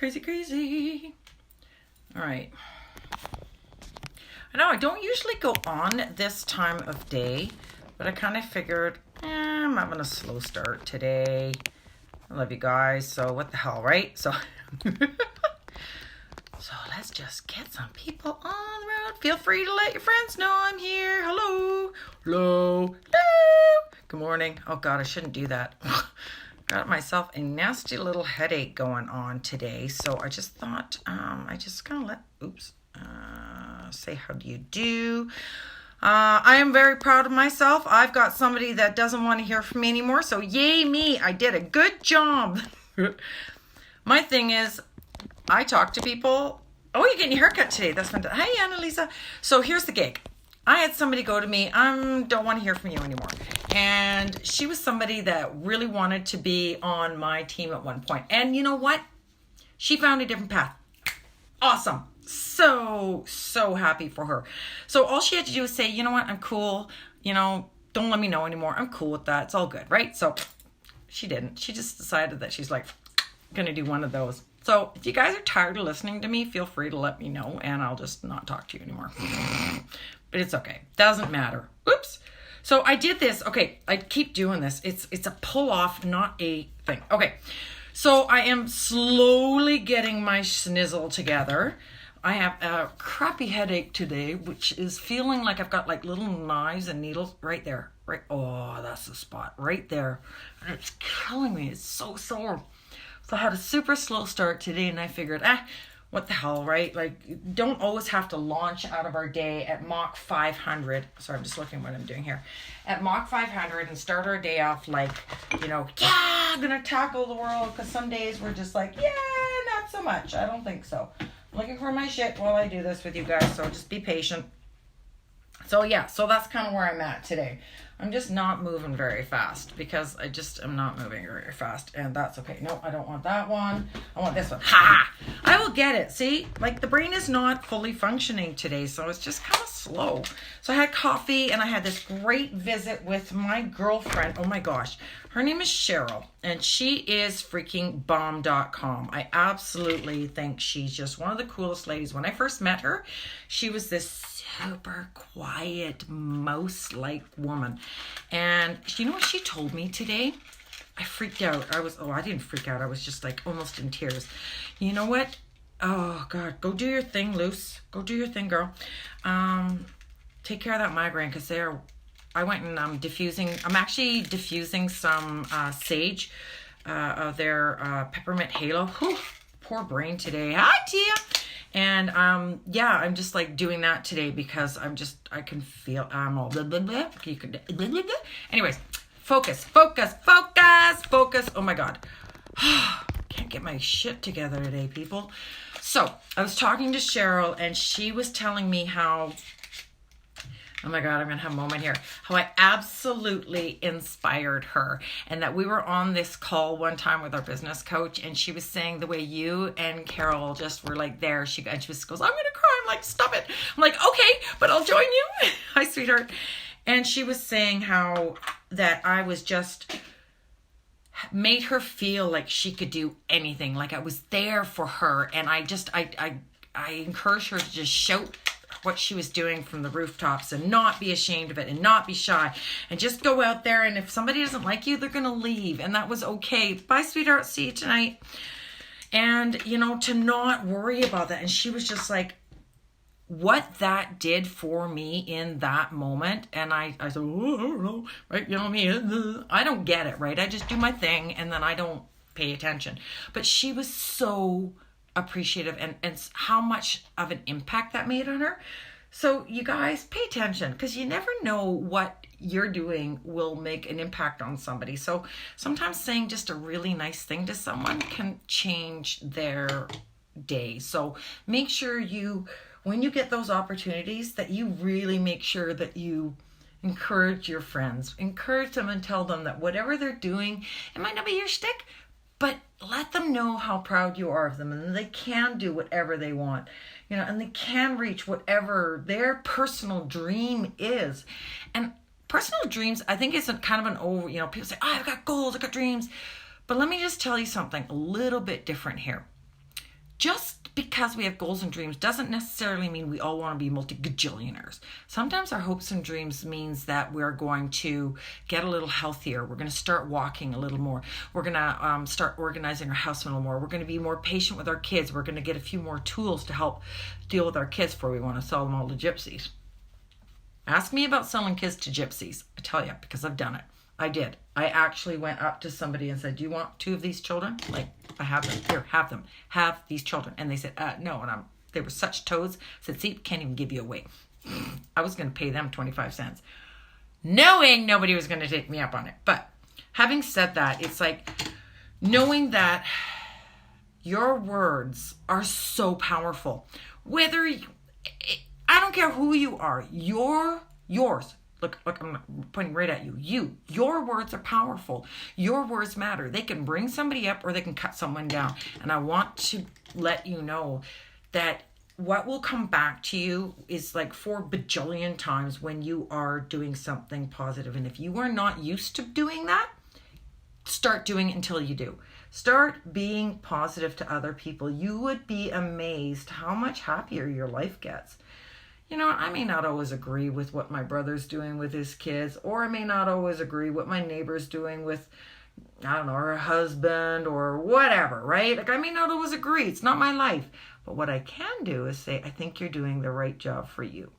Crazy, crazy. All right. I know I don't usually go on this time of day, but I kind of figured, I'm having a slow start today. I love you guys, so what the hell, right? So, so let's just get some people on the road. Feel free to let your friends know I'm here. Hello. Hello. Hello. Good morning. Oh, God, I shouldn't do that. Got myself a nasty little headache going on today, so I just thought I just kind of say how do you do. I am very proud of myself. I've got somebody that doesn't want to hear from me anymore, so yay me, I did a good job. My thing is, I talk to people. Oh, you're getting your haircut today. That's fantastic. Hi, Annalisa. So here's the gig. I had somebody go to me, don't want to hear from you anymore. And she was somebody that really wanted to be on my team at one point. And you know what? She found a different path. Awesome. So happy for her. So all she had to do was say, you know what? I'm cool. Don't let me know anymore. I'm cool with that. It's all good, right? So she didn't. She just decided that she's like going to do one of those. So if you guys are tired of listening to me, feel free to let me know and I'll just not talk to you anymore. But it's okay. Doesn't matter. Oops. So I did this. Okay. I keep doing this. It's a pull off, not a thing. Okay. So I am slowly getting my snizzle together. I have a crappy headache today, which is feeling like I've got like little knives and needles right there. Right. Oh, that's the spot right there. And it's killing me. It's so sore. So I had a super slow start today and I figured, what the hell, right? Like, don't always have to launch out of our day at Mach 500. Sorry, I'm just looking at what I'm doing here. At Mach 500 and start our day off like, I'm going to tackle the world. Because some days we're just like, not so much. I don't think so. I'm looking for my shit while I do this with you guys. So just be patient. So so that's kind of where I'm at today. I'm just not moving very fast because I just am not moving very fast, and that's okay. No, I don't want that one. I want this one. Ha! I will get it. See, like the brain is not fully functioning today, so it's just kind of slow. So I had coffee and I had this great visit with my girlfriend. Oh my gosh. Her name is Cheryl and she is freaking bomb.com. I absolutely think she's just one of the coolest ladies. When I first met her, she was this super quiet, mouse-like woman. And you know what she told me today? I freaked out. I didn't freak out. I was just like almost in tears. You know what? Oh, God. Go do your thing, Luce. Go do your thing, girl. Take care of that migraine because I went and I'm actually diffusing some sage of their peppermint halo. Whew, poor brain today. Hi, Tia. And I'm just like doing that today because I can feel I'm all blah, blah, blah. You could blah, blah, blah. Anyways, focus. Oh my God. Can't get my shit together today, people. So I was talking to Cheryl and she was telling me how, oh my God, I'm going to have a moment here. How I absolutely inspired her. And that we were on this call one time with our business coach. And she was saying the way you and Carol just were like there. She just goes, I'm going to cry. I'm like, stop it. I'm like, okay, but I'll join you. Hi, sweetheart. And she was saying how that I was just made her feel like she could do anything. Like I was there for her. And I encouraged her to just shout what she was doing from the rooftops and not be ashamed of it and not be shy and just go out there. And if somebody doesn't like you, they're going to leave. And that was okay. Bye, sweetheart. See you tonight. And, to not worry about that. And she was just like, what that did for me in that moment. And I said, oh, I don't know. Right. You know what I mean? I don't get it. Right. I just do my thing and then I don't pay attention. But she was so appreciative and how much of an impact that made on her. So you guys pay attention because you never know what you're doing will make an impact on somebody. So sometimes saying just a really nice thing to someone can change their day. So make sure when you get those opportunities, that you really make sure that you encourage your friends, encourage them and tell them that whatever they're doing, it might not be your shtick, but let them know how proud you are of them and they can do whatever they want, and they can reach whatever their personal dream is. And personal dreams, I think, is kind of an over, people say, I've got goals, I've got dreams. But let me just tell you something a little bit different here. just because we have goals and dreams doesn't necessarily mean we all want to be multi-gajillionaires. Sometimes our hopes and dreams means that we're going to get a little healthier. We're going to start walking a little more. We're going to start organizing our house a little more. We're going to be more patient with our kids. We're going to get a few more tools to help deal with our kids before we want to sell them all to gypsies. Ask me about selling kids to gypsies. I tell you, because I've done it. I did. I actually went up to somebody and said, do you want 2 of these children? Like, I have them. Here, have them. Have these children. And they said, no. And they were such toads. I said, see, can't even give you away. I was going to pay them 25 cents. Knowing nobody was going to take me up on it. But having said that, it's like knowing that your words are so powerful. I don't care who you are. Yours. Look, I'm pointing right at you. Your words are powerful. Your words matter. They can bring somebody up or they can cut someone down. And I want to let you know that what will come back to you is like 4 bajillion times when you are doing something positive. And if you are not used to doing that, start doing it until you do. Start being positive to other people. You would be amazed how much happier your life gets. You know, I may not always agree with what my brother's doing with his kids, or I may not always agree what my neighbor's doing with, I don't know, her husband or whatever, right? Like, I may not always agree. It's not my life. But what I can do is say, I think you're doing the right job for you.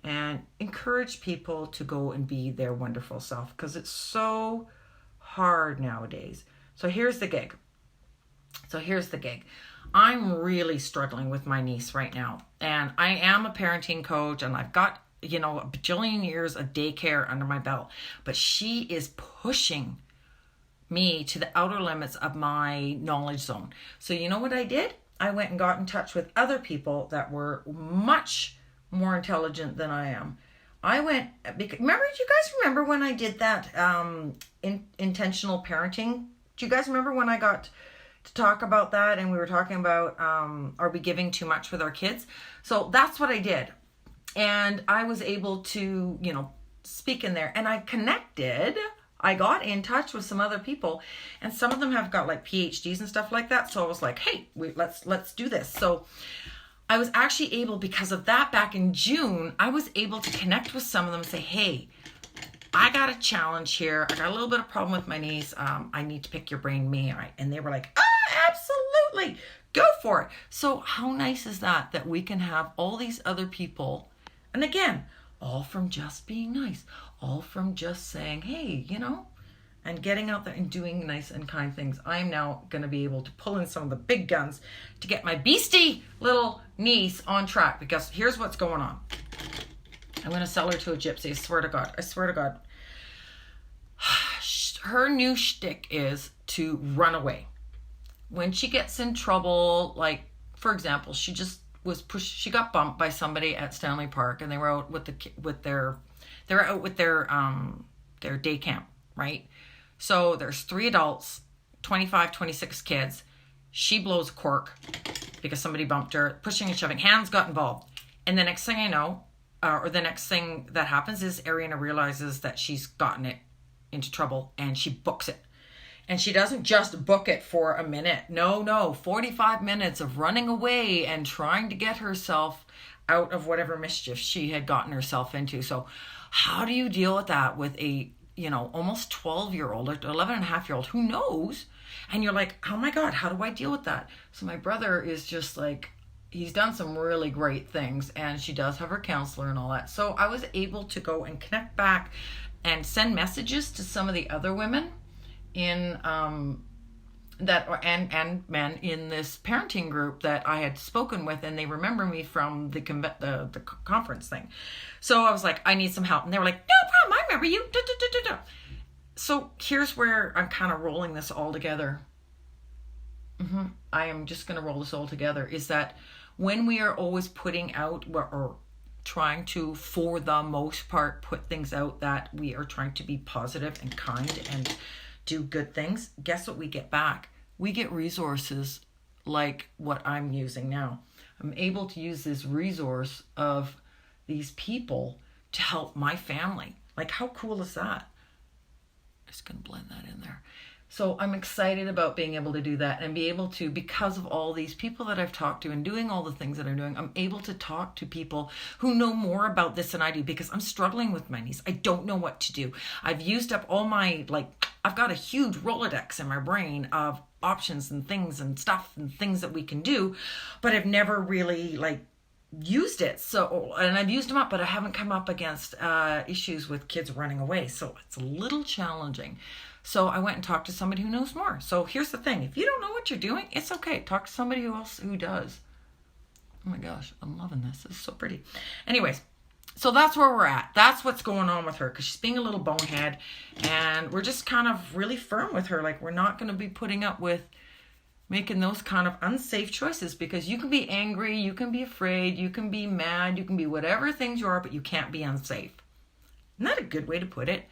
And encourage people to go and be their wonderful self, because it's so hard nowadays. So here's the gig. I'm really struggling with my niece right now. And I am a parenting coach and I've got, a bajillion years of daycare under my belt. But she is pushing me to the outer limits of my knowledge zone. So you know what I did? I went and got in touch with other people that were much more intelligent than I am. Do you guys remember when I did that intentional parenting? Do you guys remember when I got to talk about that and we were talking about are we giving too much with our kids? So that's what I did. And I was able to, speak in there, and I got in touch with some other people, and some of them have got like PhDs and stuff like that. So I was like, hey, let's do this. So I was actually able, because of that, back in June, I was able to connect with some of them and say, hey, I got a challenge here. I got a little bit of problem with my niece. I need to pick your brain, may I? And they were like, absolutely, go for it. So how nice is that we can have all these other people, and again, all from just being nice, all from just saying, hey, and getting out there and doing nice and kind things. I'm now going to be able to pull in some of the big guns to get my beastie little niece on track, because here's what's going on. I'm going to sell her to a gypsy. I swear to God. Her new shtick is to run away. When she gets in trouble, like, for example, she just was pushed. She got bumped by somebody at Stanley Park, and they were out with their day camp, right? So there's 3 adults, 25, 26 kids. She blows a cork because somebody bumped her, pushing and shoving. Hands got involved. And the next thing I know, the next thing that happens is Ariana realizes that she's gotten it into trouble, and she books it. And she doesn't just book it for a minute. No, 45 minutes of running away and trying to get herself out of whatever mischief she had gotten herself into. So how do you deal with that with a, almost 12-year-old or 11-and-a-half-year-old who knows? And you're like, oh my God, how do I deal with that? So my brother is just like, he's done some really great things, and she does have her counselor and all that. So I was able to go and connect back and send messages to some of the other women in and men in this parenting group that I had spoken with, and they remember me from the conference thing. So I was like, I need some help, and they were like, no problem, I remember you. So here's where I'm kind of rolling this all together. I am just going to roll this all together. Is that when we are always putting out or trying to, for the most part, put things out that we are trying to be positive and kind and do good things, guess what we get back? We get resources like what I'm using now. I'm able to use this resource of these people to help my family. Like, how cool is that? I'm just going to blend that in there. So I'm excited about being able to do that and be able to, because of all these people that I've talked to and doing all the things that I'm doing, I'm able to talk to people who know more about this than I do, because I'm struggling with my knees. I don't know what to do. I've used up all my, I've got a huge Rolodex in my brain of options and things and stuff and things that we can do, but I've never really used it. So, and I've used them up, but I haven't come up against issues with kids running away. So it's a little challenging. So I went and talked to somebody who knows more. So here's the thing. If you don't know what you're doing, it's okay. Talk to somebody else who does. Oh my gosh, I'm loving this. This is so pretty. Anyways, so that's where we're at. That's what's going on with her, because she's being a little bonehead. And we're just kind of really firm with her. We're not going to be putting up with making those kind of unsafe choices, because you can be angry, you can be afraid, you can be mad, you can be whatever things you are, but you can't be unsafe. Isn't that a good way to put it?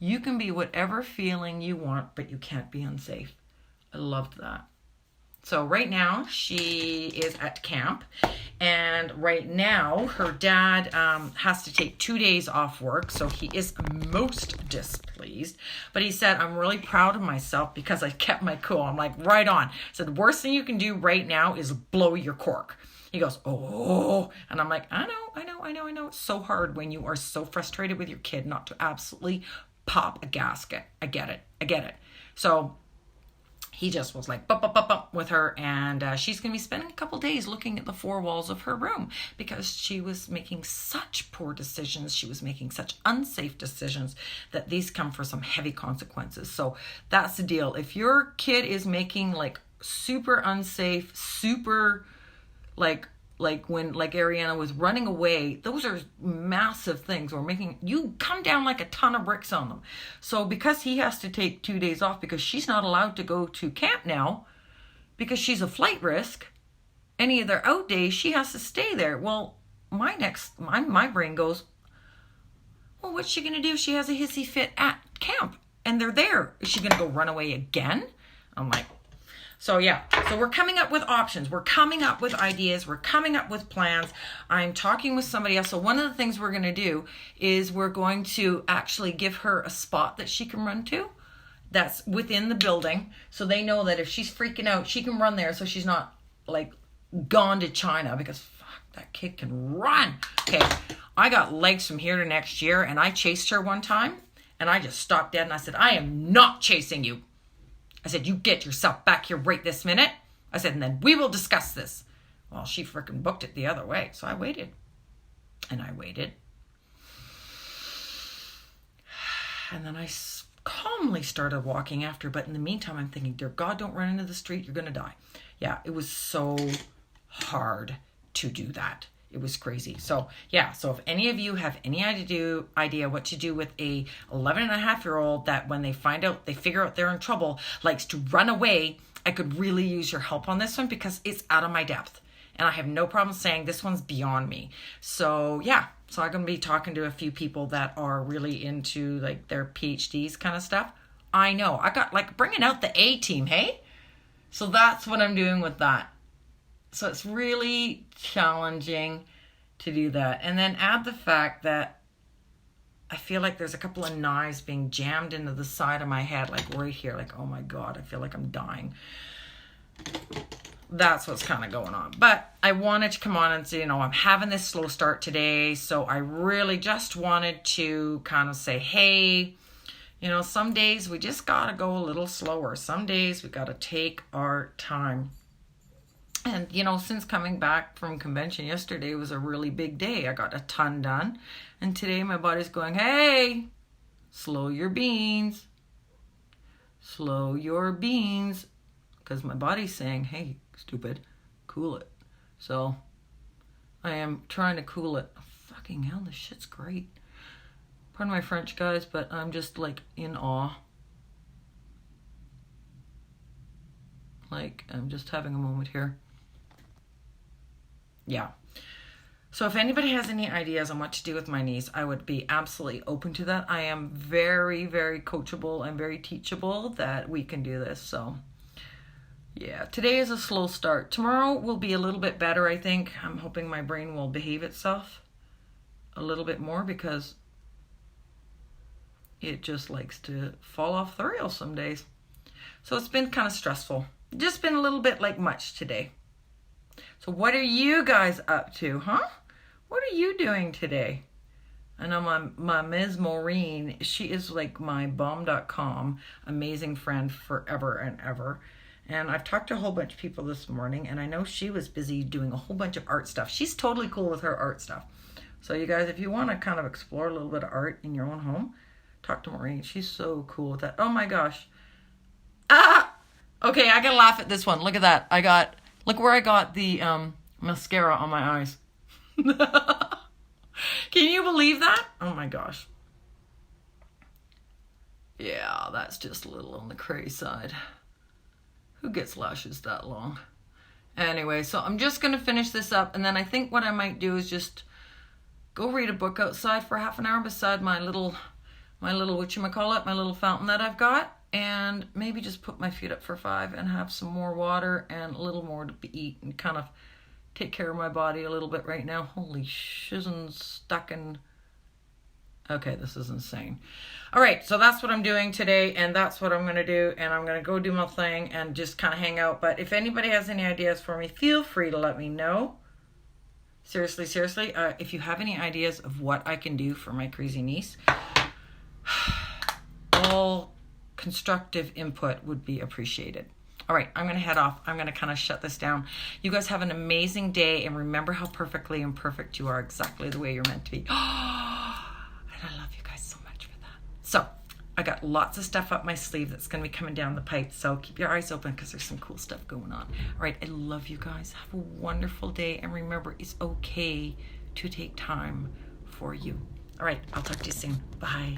You can be whatever feeling you want, but you can't be unsafe. I loved that. So right now she is at camp, and right now her dad has to take 2 days off work, so he is most displeased. But he said, I'm really proud of myself because I kept my cool. I'm like, right on. So the worst thing you can do right now is blow your cork. He goes, oh, and I'm like, I know. It's so hard when you are so frustrated with your kid not to absolutely pop a gasket. I get it. So he just was like, bump with her, and she's going to be spending a couple days looking at the four walls of her room, because she was making such poor decisions. She was making such unsafe decisions that these come for some heavy consequences. So that's the deal. If your kid is making super unsafe, super when Ariana was running away, those are massive things. Or you come down like a ton of bricks on them. So because he has to take 2 days off because she's not allowed to go to camp now because she's a flight risk, any of their out days, she has to stay there. Well, my brain goes, well, what's she going to do if she has a hissy fit at camp and they're there? Is she going to go run away again? I'm like, so yeah, so we're coming up with options. We're coming up with ideas. We're coming up with plans. I'm talking with somebody else. So one of the things we're going to do is we're going to actually give her a spot that she can run to that's within the building. So they know that if she's freaking out, she can run there. So she's not gone to China, because fuck, that kid can run. Okay, I got legs from here to next year, and I chased her one time and I just stopped dead and I said, I am not chasing you. I said, you get yourself back here right this minute. I said, and then we will discuss this. Well, she freaking booked it the other way. So I waited. And I waited. And then I calmly started walking after. But in the meantime, I'm thinking, dear God, don't run into the street. You're going to die. Yeah, it was so hard to do that. It was crazy. So yeah, so if any of you have any idea what to do with a 11-and-a-half-year-old that when they figure out they're in trouble, likes to run away, I could really use your help on this one, because it's out of my depth. And I have no problem saying this one's beyond me. So yeah, so I'm going to be talking to a few people that are really into their PhDs kind of stuff. I know, I got bringing out the A team, hey? So that's what I'm doing with that. So it's really challenging to do that. And then add the fact that I feel like there's a couple of knives being jammed into the side of my head, right here. Oh my God, I feel like I'm dying. That's what's kind of going on. But I wanted to come on and say, I'm having this slow start today. So I really just wanted to kind of say, hey, some days we just got to go a little slower. Some days we got to take our time. And, since coming back from convention yesterday was a really big day. I got a ton done. And today my body's going, hey, slow your beans. Slow your beans. Because my body's saying, hey, stupid, cool it. So I am trying to cool it. Fucking hell, this shit's great. Pardon my French, guys, but I'm just in awe. I'm just having a moment here. Yeah. So if anybody has any ideas on what to do with my knees, I would be absolutely open to that. I am very, very coachable and very teachable that we can do this. So yeah, today is a slow start. Tomorrow will be a little bit better, I think. I'm hoping my brain will behave itself a little bit more, because it just likes to fall off the rails some days. So it's been kind of stressful. Just been a little bit like much today. So what are you guys up to, huh? What are you doing today? I know my Ms. Maureen, she is like my bomb.com amazing friend forever and ever. And I've talked to a whole bunch of people this morning, and I know she was busy doing a whole bunch of art stuff. She's totally cool with her art stuff. So you guys, if you want to kind of explore a little bit of art in your own home, talk to Maureen. She's so cool with that. Oh my gosh. Ah! Okay, I gotta laugh at this one. Look at that. Look where I got the mascara on my eyes. Can you believe that? Oh my gosh. Yeah, that's just a little on the cray side. Who gets lashes that long? Anyway, so I'm just going to finish this up, and then I think what I might do is just go read a book outside for half an hour beside my little whatchamacallit, my little fountain that I've got, and maybe just put my feet up for 5 and have some more water and a little more to eat and kind of take care of my body a little bit right now. Holy shizn's stuck in... Okay, this is insane. All right, so that's what I'm doing today, and that's what I'm going to do, and I'm going to go do my thing and just kind of hang out. But if anybody has any ideas for me, feel free to let me know. Seriously, if you have any ideas of what I can do for my crazy niece, all constructive input would be appreciated. All right, I'm going to head off. I'm going to kind of shut this down. You guys have an amazing day, and remember how perfectly imperfect you are, exactly the way you're meant to be. And I love you guys so much for that. So I got lots of stuff up my sleeve that's going to be coming down the pipe, so keep your eyes open because there's some cool stuff going on. All right, I love you guys. Have a wonderful day, and remember, it's okay to take time for you. All right, I'll talk to you soon. Bye.